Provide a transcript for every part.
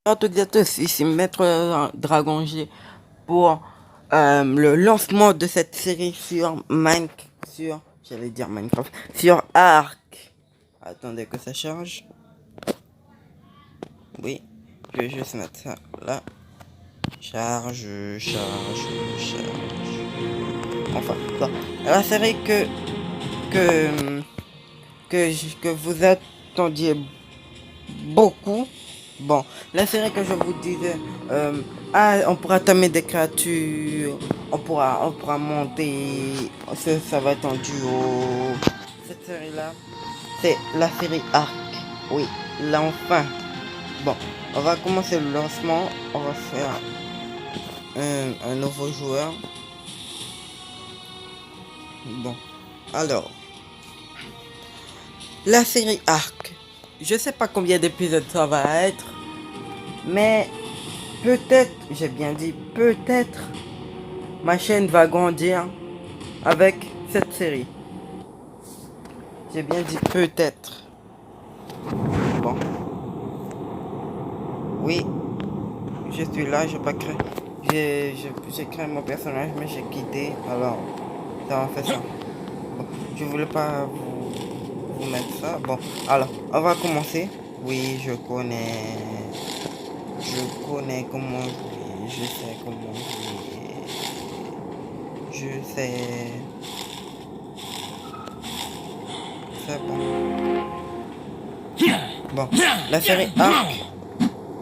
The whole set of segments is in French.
À toutes et à tous, ici Maître Dragon G pour le lancement de cette série sur j'allais dire Minecraft, sur Ark. Attendez que ça charge. Oui, je vais juste mettre ça là. Charge. Enfin, bon. La série que vous attendiez beaucoup. Bon, la série que je vous disais, on pourra tamer des créatures, on pourra monter, ça va être en duo. Cette série-là, c'est la série Ark. Oui, là enfin. Bon, on va commencer le lancement. On va faire un nouveau joueur. Bon, alors, la série Ark. Je sais pas combien d'épisodes ça va être, mais peut-être, j'ai bien dit peut-être, ma chaîne va grandir avec cette série. J'ai bien dit peut-être. Bon. Oui, je suis là, j'ai pas créé. J'ai créé mon personnage, mais j'ai quitté. Alors, ça va faire ça. Bon, je voulais pas vous mettre ça. Bon, alors, on va commencer. Oui, je connais. Je connais comment jouer. Je sais comment jouer. Je sais. C'est bon. Bon, la série Ark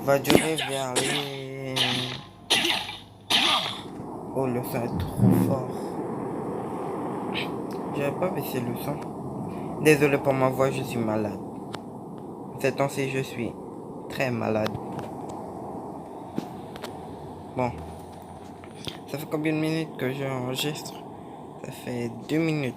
va durer vers les... Oh, le son est trop fort. J'avais pas baissé le son. Désolé pour ma voix, je suis malade. Ces temps-ci, je suis très malade. Bon. Ça fait combien de minutes que j'enregistre? Ça fait 2 minutes.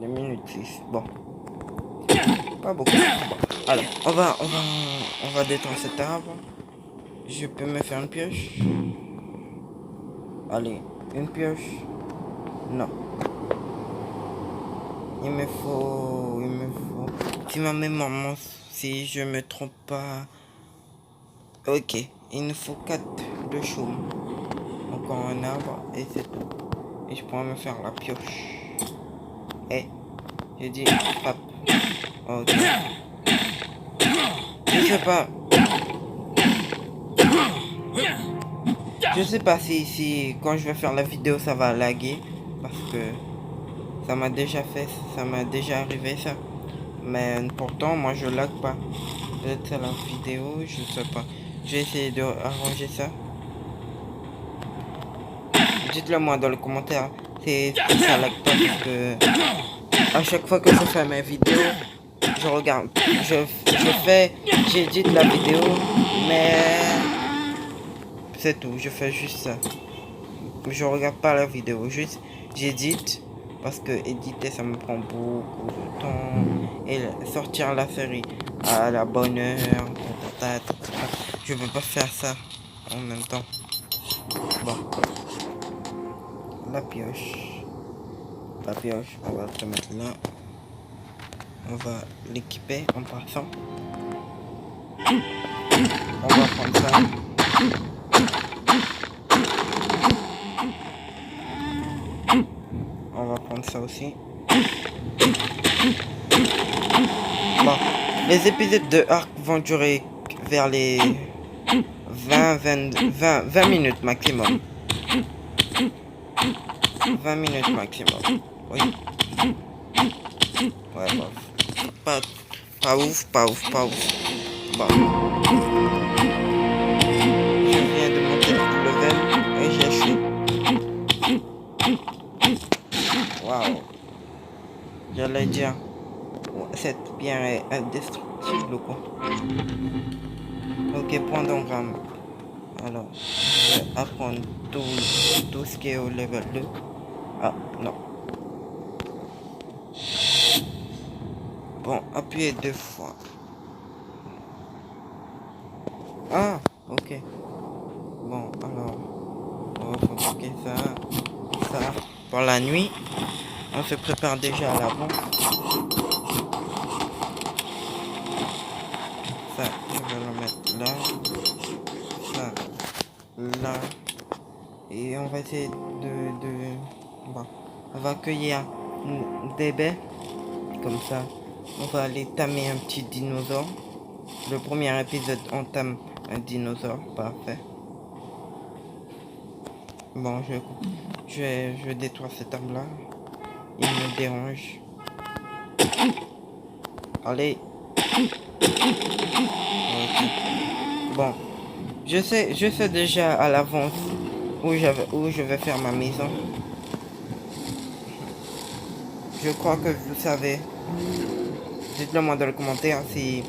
2 minutes 6. Bon. Pas beaucoup. Bon. Alors, on va détendre cet arbre. Je peux me faire une pioche. Allez, une pioche. Non. Il me faut. Si ma mémoire, si je me trompe pas. Ok, il nous faut 4 de chaume. Encore un arbre et c'est tout. Et je pourrais me faire la pioche. Eh, j'ai dit frappe. Ok. Je sais pas si quand je vais faire la vidéo ça va laguer. Parce que ça m'a déjà arrivé ça. Mais pourtant moi je lag pas. Peut-être c'est la vidéo, je sais pas. J'ai essayé de arranger ça. Dites-le moi dans les commentaires si ça lag pas parce que à chaque fois que je fais mes vidéos, je regarde, j'édite la vidéo, mais c'est tout, je fais juste ça. Je regarde pas la vidéo, juste j'édite parce que éditer ça me prend beaucoup de temps et sortir la série à la bonne heure, je peux pas faire ça en même temps. Bon, la pioche, on va te mettre là. On va l'équiper en passant. On va prendre ça. On va prendre ça aussi. Bon, les épisodes de Ark vont durer vers les 20 minutes maximum. 20 minutes maximum. Oui. Ouais, bof. Pas ouf. Bon. Je viens de monter le level et j'ai échoué. Waouh. J'allais dire, cette pierre est indestructible quoi. Ok, point d'engramme. Alors, je vais apprendre tout ce qui est au level 2. Ah, non. Bon, appuyez 2 fois. Ah, ok. Bon, alors, on va fabriquer ça, pour la nuit. On se prépare déjà à l'avant. Ça, je vais le mettre là. on va essayer bon, on va cueillir des baies. Comme ça, on va aller tamer un petit dinosaure. Le premier épisode, on tame un dinosaure. Parfait. Bon, je vais détruire cet arbre-là. Il me dérange. Allez. Okay. Bon, je sais déjà à l'avance où je vais faire ma maison. Je crois que vous savez. Dites-le moi dans les commentaires si...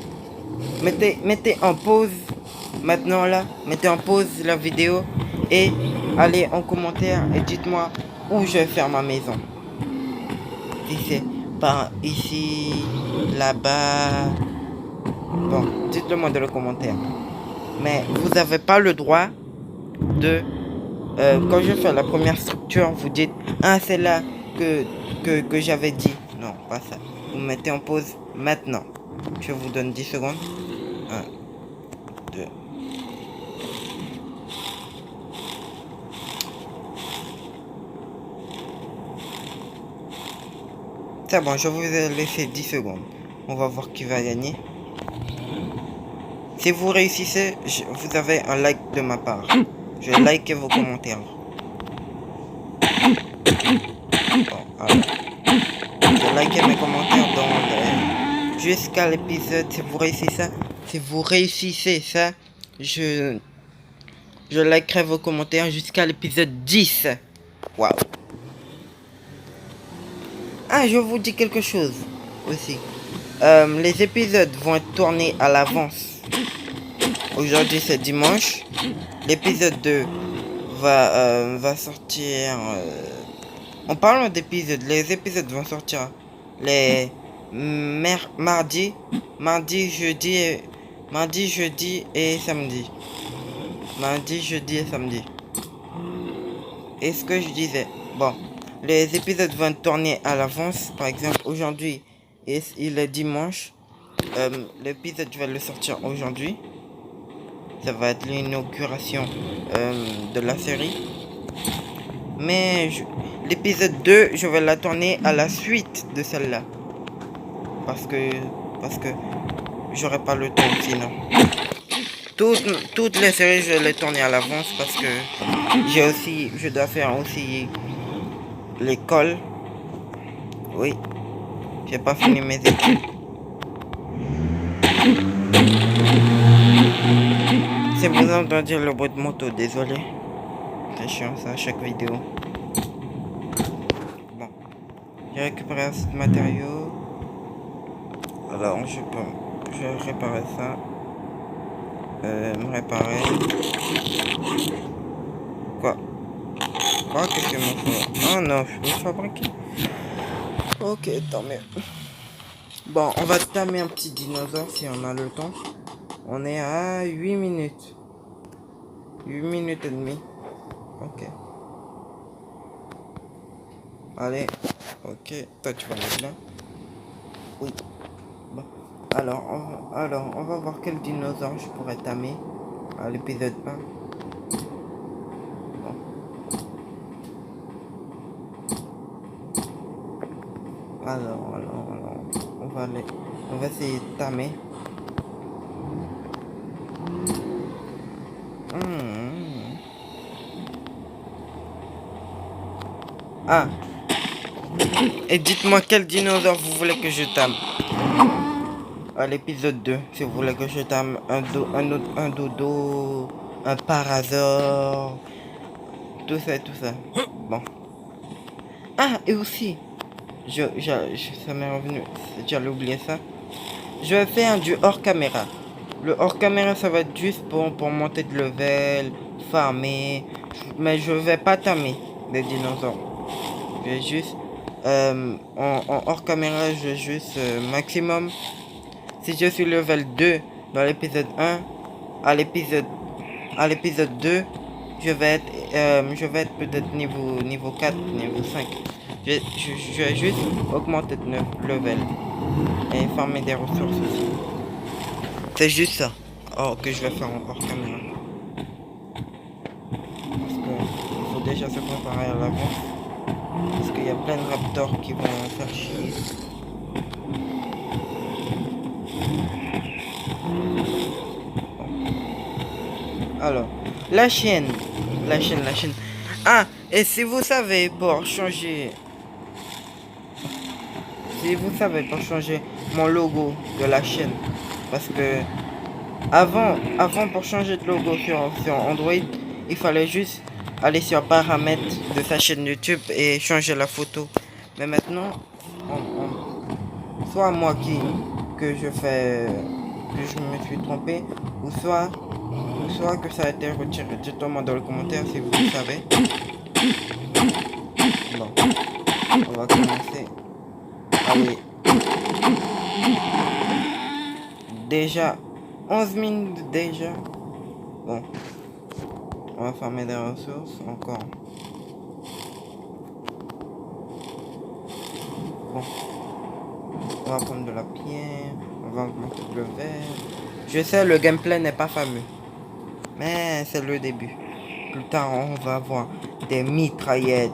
Mettez en pause maintenant là. Mettez en pause la vidéo et allez en commentaire et dites-moi où je vais faire ma maison. Si c'est par ici, là-bas. Bon, dites-le moi dans les commentaires. Mais vous n'avez pas le droit de... quand je fais la première structure, vous dites ah c'est là que j'avais dit. Non, pas ça. Vous mettez en pause maintenant. Je vous donne 10 secondes. 1, 2. C'est bon, je vous ai laissé 10 secondes. On va voir qui va gagner. Si vous réussissez, vous avez un like de ma part. Je vais liker vos commentaires. Bon, alors. Je liker mes commentaires dans jusqu'à l'épisode. Si vous réussissez ça, je likerai vos commentaires jusqu'à l'épisode 10. Waouh. Ah, je vous dis quelque chose aussi. Les épisodes vont être tournés à l'avance. Aujourd'hui c'est dimanche. L'épisode 2 va sortir. En parlant d'épisodes, les épisodes vont sortir les mardi, jeudi et samedi. Mardi, jeudi et samedi. Et ce que je disais, bon, les épisodes vont tourner à l'avance. Par exemple, aujourd'hui, il est dimanche. L'épisode, je vais le sortir aujourd'hui. Ça va être l'inauguration de la série. Mais l'épisode 2, je vais la tourner à la suite de celle-là. Parce que j'aurai pas le temps sinon. Toutes les séries, je vais les tourner à l'avance parce que je dois faire aussi l'école. Oui, j'ai pas fini mes études. Si vous entendez le bruit de moto, désolé. C'est chiant ça à chaque vidéo. Bon, j'ai récupéré ce matériau. Alors je vais réparer ça. Me réparer. Quoi? Qu'est-ce qu'il me faut? Ah non, je peux fabriquer. Ok, tant mieux. Bon, on va tamer un petit dinosaure si on a le temps. On est à 8 minutes. 8 minutes et demie. Ok. Allez. Ok. Toi, tu vas mettre là. Oui. Bon. Alors, on va voir quel dinosaure je pourrais tamer à l'épisode 1. Bon. Alors, on va essayer de tamer. Ah. Et dites-moi quel dinosaure vous voulez que je tame. À l'épisode 2, si vous voulez que je tame un dodo, un parasaure, tout ça. Bon. Ah, et aussi, ça m'est revenu, j'allais oublier ça. Je vais faire du hors caméra. Le hors caméra, ça va être juste pour monter de level, farmer. Mais je vais pas tamer des dinosaures. Je vais juste, en hors caméra, je vais juste maximum. Si je suis level 2 dans l'épisode 1, à l'épisode 2, je vais être peut-être niveau 4, niveau 5. Je vais juste augmenter de 9 level et farmer des ressources aussi. C'est juste ça que je vais faire en hors caméra. Parce qu'il faut des déjà se préparer à l'avance. Parce qu'il y a plein de raptors qui vont faire chier. Alors, la chaîne. La chaîne. Ah, et si vous savez, pour changer... Si vous savez, pour changer mon logo de la chaîne. Parce que... Avant pour changer de logo sur Android, il fallait juste aller sur paramètres de sa chaîne YouTube et changer la photo. Mais maintenant, soit moi que je me suis trompé, ou soit que ça a été retiré. Dites-moi dans le commentaire si vous le savez. Bon, on va commencer. Allez. Déjà 11 minutes déjà. Bon, on va farmer des ressources encore. Bon, on va prendre de la pierre, on va augmenter le verre. Je sais, le gameplay n'est pas fameux, mais c'est le début. Plus tard, on va avoir des mitraillettes.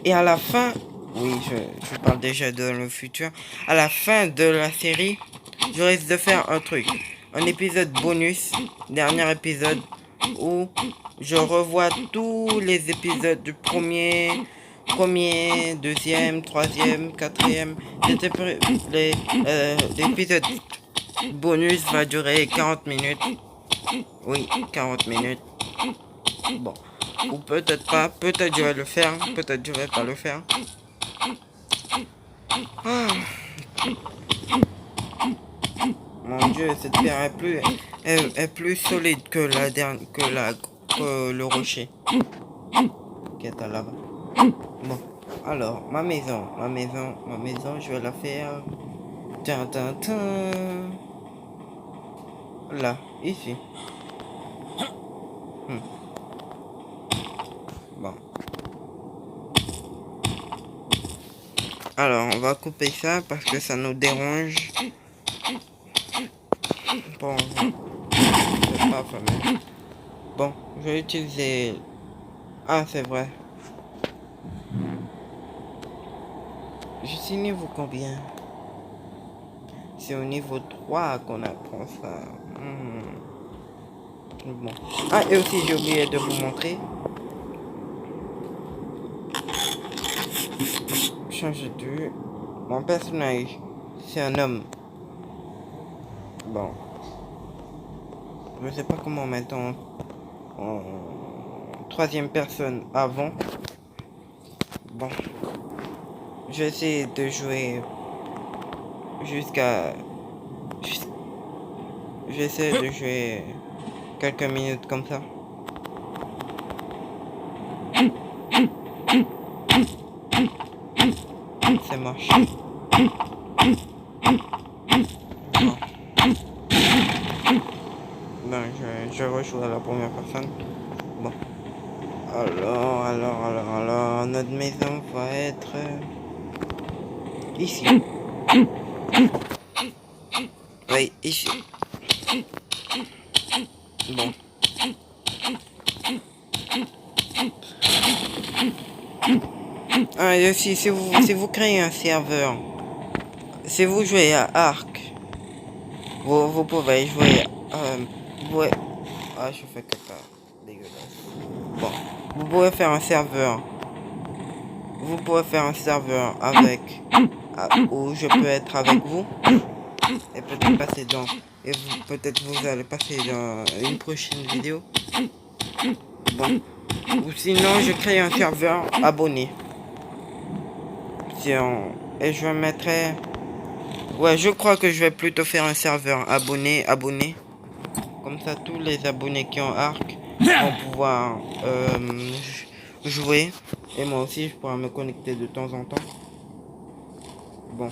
Et à la fin, oui, je parle déjà de le futur. À la fin de la série, je risque de faire un truc. Un épisode bonus, dernier épisode, où je revois tous les épisodes du premier, deuxième, troisième, quatrième. L'épisode bonus va durer 40 minutes. Oui, 40 minutes. Bon. Ou peut-être pas, peut-être je vais le faire, peut-être je vais pas le faire. Ah. Mon Dieu, cette pierre est plus solide que le rocher qui est à là-bas. Bon, alors ma maison, je vais la faire. Tin, tin, tin. Là, ici. Bon. Alors, on va couper ça parce que ça nous dérange. Bon, c'est pas fameux. Bon, je vais utiliser... Ah, c'est vrai. Je suis niveau combien? C'est au niveau 3 qu'on apprend ça. Bon. Ah, et aussi, j'ai oublié de vous montrer. Changer de... Mon personnage, c'est un homme. Bon. Je sais pas comment mettre en troisième personne avant. Bon. Je vais essayer de jouer jusqu'à... J'essaie de jouer quelques minutes comme ça. C'est moche. Bon. Ben, je rejoue à la première personne. Bon. Alors, notre maison va être ici. Oui, ici. Bon. Ah, et aussi, si vous créez un serveur, si vous jouez à Ark, vous pouvez jouer. Ouais. Ah, je fais caca. Dégueulasse. Bon. Vous pouvez faire un serveur. Vous pouvez faire un serveur avec. Où je peux être avec vous. Et peut-être passer dans. Et peut-être vous allez passer dans une prochaine vidéo. Bon. Ou sinon, je crée un serveur abonné. Et je mettrai... Ouais, je crois que je vais plutôt faire un serveur abonné. Comme ça, tous les abonnés qui ont Arc vont pouvoir jouer. Et moi aussi, je pourrai me connecter de temps en temps. Bon.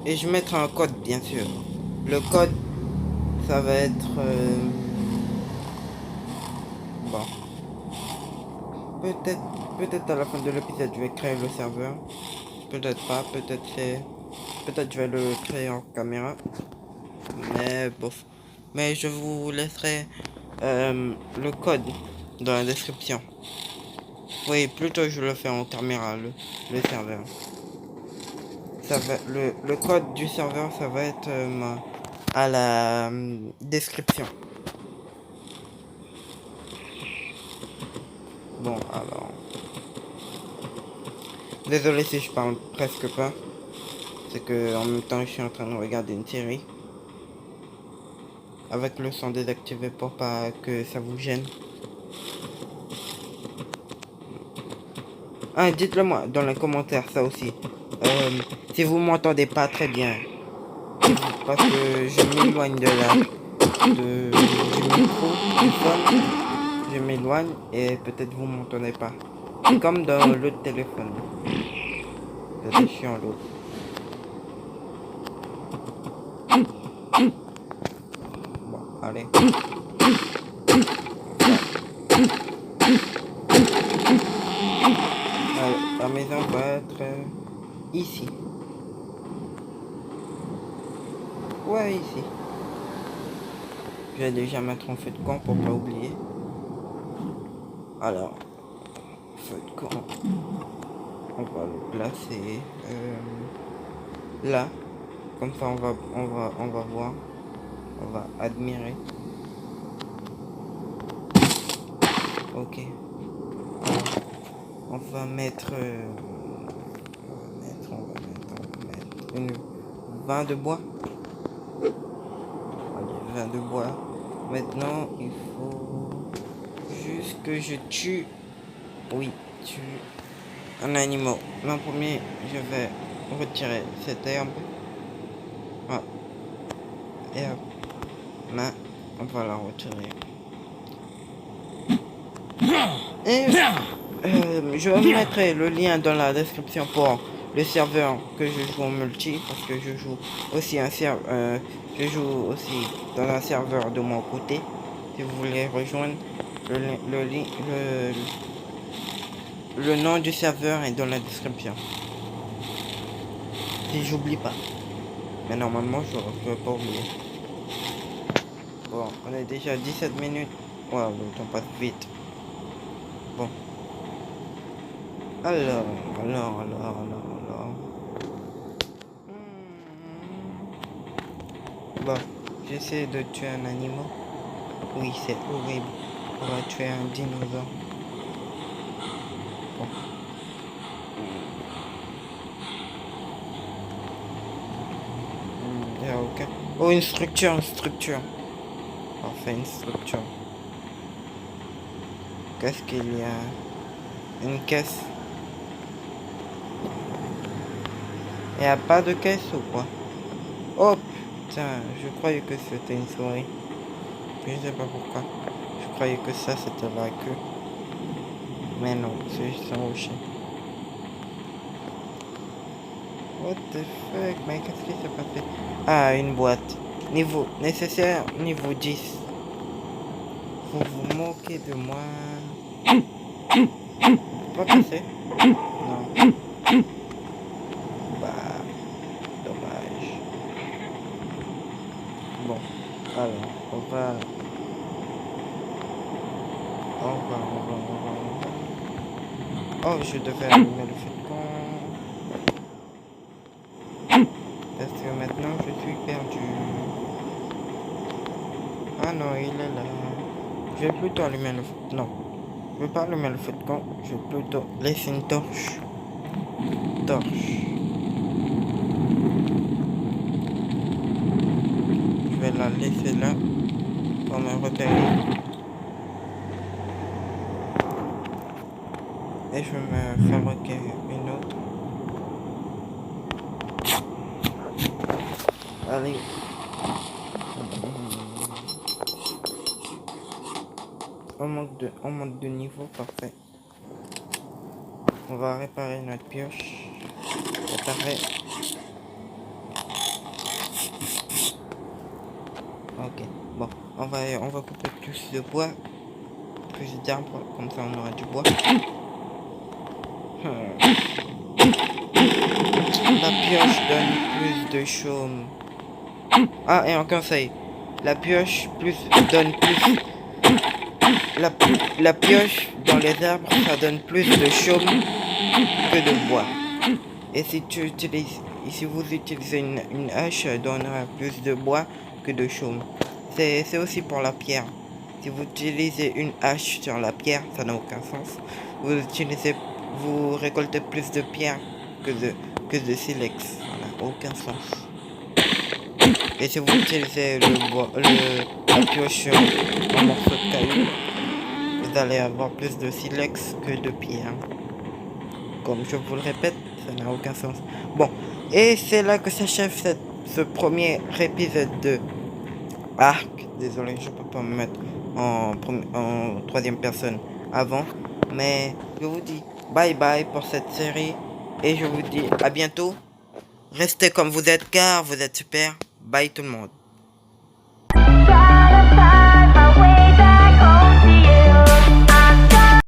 Et je mettrai un code, bien sûr. Le code, ça va être... Bon. Peut-être à la fin de l'épisode, je vais créer le serveur. Peut-être pas, peut-être je vais le créer en caméra. Mais bof. mais je vous laisserai le code dans la description. Oui, plutôt je le fais en caméra, le serveur. Ça va, le code du serveur, ça va être à la description. Bon, alors... Désolé si je parle presque pas. C'est que en même temps, je suis en train de regarder une série. Avec le son désactivé pour pas que ça vous gêne. Ah, dites-le moi dans les commentaires, ça aussi. Si vous m'entendez pas très bien. Parce que je m'éloigne du micro, du phone. Je m'éloigne et peut-être vous m'entendez pas. C'est comme dans l'autre téléphone. C'est chiant l'autre. Bon, allez. La maison va être ici. Ouais, ici. Je vais déjà mettre un feu de camp pour pas oublier. Alors, feu de camp. On va le placer là. Comme ça, on va voir. On va admirer. Ok. Alors, on va mettre une 20 de bois. Allez, 20 de bois. Maintenant, il faut juste que je tue. Oui, tue un animal. En premier, je vais retirer cette herbe. Ah. Herbe. Là, on va la retirer. Et je mettrai le lien dans la description pour le serveur que je joue en multi, parce que je joue aussi je joue aussi dans un serveur de mon côté. Si vous voulez rejoindre, le nom du serveur est dans la description. Si j'oublie pas. Mais normalement je ne peux pas oublier. Bon, on est déjà à 17 minutes. Waouh, le temps passe vite. Bon. Alors. Bon, j'essaie de tuer un animal. Oui, c'est horrible. On va tuer un dinosaure. Bon. Il n'y a aucun... Oh, une structure. Parfait, une structure. Qu'est-ce qu'il y a? Une caisse. Il n'y a pas de caisse ou quoi? Oh putain, je croyais que c'était une souris. Je sais pas pourquoi. Je croyais que ça c'était la queue. Mais non, c'est juste un rocher. What the fuck, mais qu'est-ce qui s'est passé? Ah, une boîte. Niveau nécessaire, niveau 10. Vous vous moquez de moi. Pas casser? Non. Bah, dommage. Bon, alors, on va... Oh, je devais allumer le feu de camp. Parce que maintenant, je suis perdu. Ah non, il est là. Je vais plutôt allumer le feu... Non, je vais pas allumer le feu de camp. Je vais plutôt laisser une torche. Je vais la laisser là pour me repérer. Et je vais me fabriquer une autre. Allez. On manque de niveau, parfait. On va réparer notre pioche. Réparer. Ok, bon, on va couper plus de bois, plus d'arbres, comme ça on aura du bois. La pioche donne plus de chaume. Ah, et un conseil, La pioche donne plus. La pioche dans les arbres, ça donne plus de chaume que de bois. Et si vous utilisez une hache, ça donnera plus de bois que de chaume. C'est aussi pour la pierre. Si vous utilisez une hache sur la pierre, ça n'a aucun sens. Vous récoltez plus de pierre que de silex. Ça n'a aucun sens. Et si vous utilisez la pioche en morceau de caillou, vous allez avoir plus de silex que de pierre. Comme je vous le répète, ça n'a aucun sens. Bon, et c'est là que s'achève ce premier épisode de Ark. Désolé, je peux pas me mettre en troisième personne avant. Mais je vous dis bye bye pour cette série. Et je vous dis à bientôt. Restez comme vous êtes car vous êtes super. Bye tout le monde.